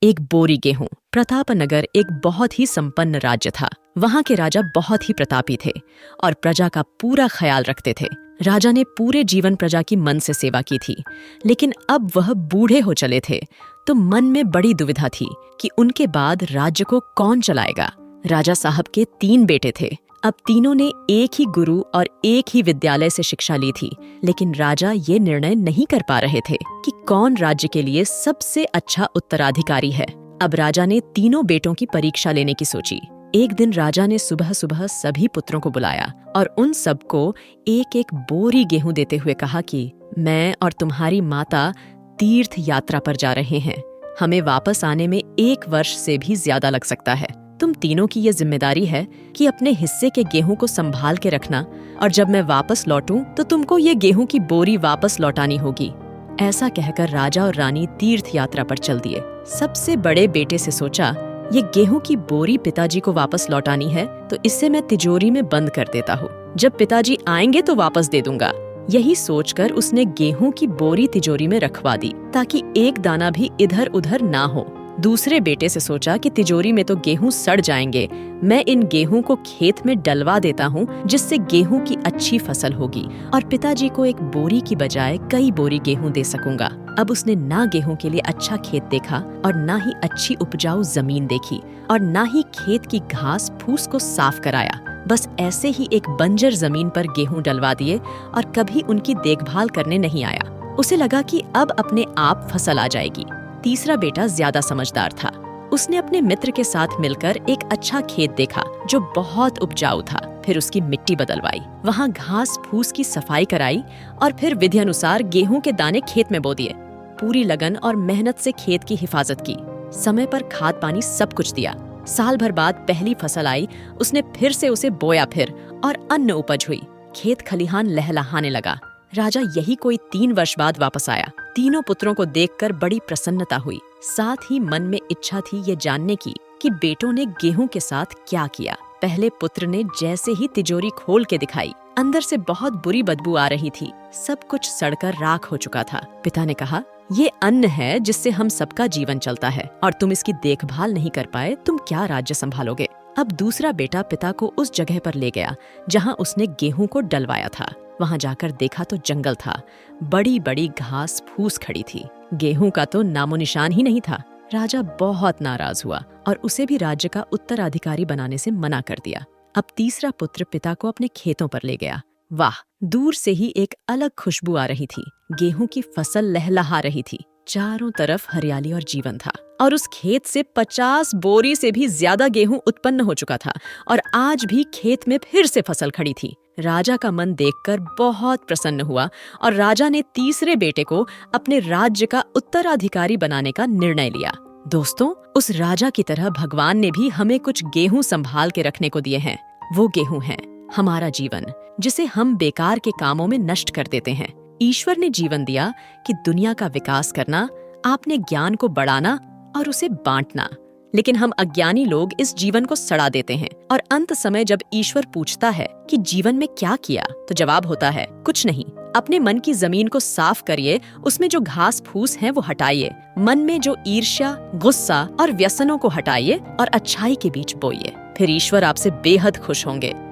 एक बोरी गेहूं। प्रतापनगर एक बहुत ही संपन्न राज्य था। वहां के राजा बहुत ही प्रतापी थे और प्रजा का पूरा ख्याल रखते थे। राजा ने पूरे जीवन प्रजा की मन से सेवा की थी, लेकिन अब वह बूढ़े हो चले थे, तो मन में बड़ी दुविधा थी कि उनके बाद राज्य को कौन चलाएगा। राजा साहब के 3 बेटे थे। अब तीनों ने एक ही गुरु और एक ही विद्यालय से शिक्षा ली थी, लेकिन राजा ये निर्णय नहीं कर पा रहे थे कि कौन राज्य के लिए सबसे अच्छा उत्तराधिकारी है। अब राजा ने तीनों बेटों की परीक्षा लेने की सोची। एक दिन राजा ने सुबह सुबह सभी पुत्रों को बुलाया और उन सबको एक एक बोरी गेहूं देते हुए कहा कि मैं और तुम्हारी माता तीर्थ यात्रा पर जा रहे हैं। हमें वापस आने में 1 वर्ष से भी ज्यादा लग सकता है। तुम तीनों की ये जिम्मेदारी है कि अपने हिस्से के गेहूं को संभाल के रखना, और जब मैं वापस लौटूं तो तुमको ये गेहूं की बोरी वापस लौटानी होगी। ऐसा कहकर राजा और रानी तीर्थ यात्रा पर चल दिए। सबसे बड़े बेटे से सोचा, ये गेहूं की बोरी पिताजी को वापस लौटानी है तो इससे मैं तिजोरी में बंद कर देता हूँ। जब पिताजी आएंगे तो वापस दे दूंगा। यही सोचकर उसने गेहूं की बोरी तिजोरी में रखवा दी, ताकि एक दाना भी इधर उधर ना हो। दूसरे बेटे से सोचा कि तिजोरी में तो गेहूं सड़ जाएंगे, मैं इन गेहूं को खेत में डलवा देता हूँ, जिससे गेहूं की अच्छी फसल होगी और पिताजी को एक बोरी की बजाय कई बोरी गेहूं दे सकूंगा। अब उसने ना गेहूं के लिए अच्छा खेत देखा और ना ही अच्छी उपजाऊ जमीन देखी और ना ही खेत की घास फूस को साफ कराया। बस ऐसे ही एक बंजर जमीन पर गेहूं डलवा दिए और कभी उनकी देखभाल करने नहीं आया। उसे लगा कि अब अपने आप फसल आ जाएगी। तीसरा बेटा ज्यादा समझदार था। उसने अपने मित्र के साथ मिलकर एक अच्छा खेत देखा जो बहुत उपजाऊ था। फिर उसकी मिट्टी बदलवाई, वहाँ घास फूस की सफाई कराई और फिर विधि अनुसार गेहूं के दाने खेत में बो दिए। पूरी लगन और मेहनत से खेत की हिफाजत की, समय पर खाद पानी सब कुछ दिया। साल भर बाद पहली फसल आई। उसने फिर से उसे बोया फिर और अन्न उपज हुई। खेत खलिहान लहलहाने लगा। राजा यही कोई 3 वर्ष बाद वापस आया। तीनों पुत्रों को देखकर बड़ी प्रसन्नता हुई। साथ ही मन में इच्छा थी ये जानने की कि बेटों ने गेहूं के साथ क्या किया। पहले पुत्र ने जैसे ही तिजोरी खोल के दिखाई, अंदर से बहुत बुरी बदबू आ रही थी। सब कुछ सड़कर राख हो चुका था। पिता ने कहा, ये अन्न है जिससे हम सबका जीवन चलता है, और तुम इसकी देखभाल नहीं कर पाए, तुम क्या राज्य संभालोगे। अब दूसरा बेटा पिता को उस जगह पर ले गया जहाँ उसने गेहूं को डलवाया था। वहां जाकर देखा तो जंगल था। बड़ी बड़ी घास फूस खड़ी थी। गेहूं का तो नामो निशान ही नहीं था। राजा बहुत नाराज हुआ और उसे भी राज्य का उत्तराधिकारी बनाने से मना कर दिया। अब तीसरा पुत्र पिता को अपने खेतों पर ले गया। वाह, दूर से ही एक अलग खुशबू आ रही थी। गेहूं की फसल लहलहा रही थी। चारों तरफ हरियाली और जीवन था, और उस खेत से 50 बोरी से भी ज्यादा गेहूं उत्पन्न हो चुका था, और आज भी खेत में फिर से फसल खड़ी थी। राजा का मन देखकर बहुत प्रसन्न हुआ और राजा ने तीसरे बेटे को अपने राज्य का उत्तराधिकारी बनाने का निर्णय लिया। दोस्तों, उस राजा की तरह भगवान ने भी हमें कुछ गेहूं संभाल के रखने को दिए हैं। वो गेहूं है हमारा जीवन, जिसे हम बेकार के कामों में नष्ट कर देते हैं। ईश्वर ने जीवन दिया कि दुनिया का विकास करना, आपने ज्ञान को बढ़ाना और उसे बांटना, लेकिन हम अज्ञानी लोग इस जीवन को सड़ा देते हैं। और अंत समय जब ईश्वर पूछता है कि जीवन में क्या किया, तो जवाब होता है, कुछ नहीं। अपने मन की जमीन को साफ करिए, उसमें जो घास फूस है वो हटाइए, मन में जो ईर्ष्या, गुस्सा और व्यसनों को हटाइए और अच्छाई के बीच बोइए। फिर ईश्वर आपसे बेहद खुश होंगे।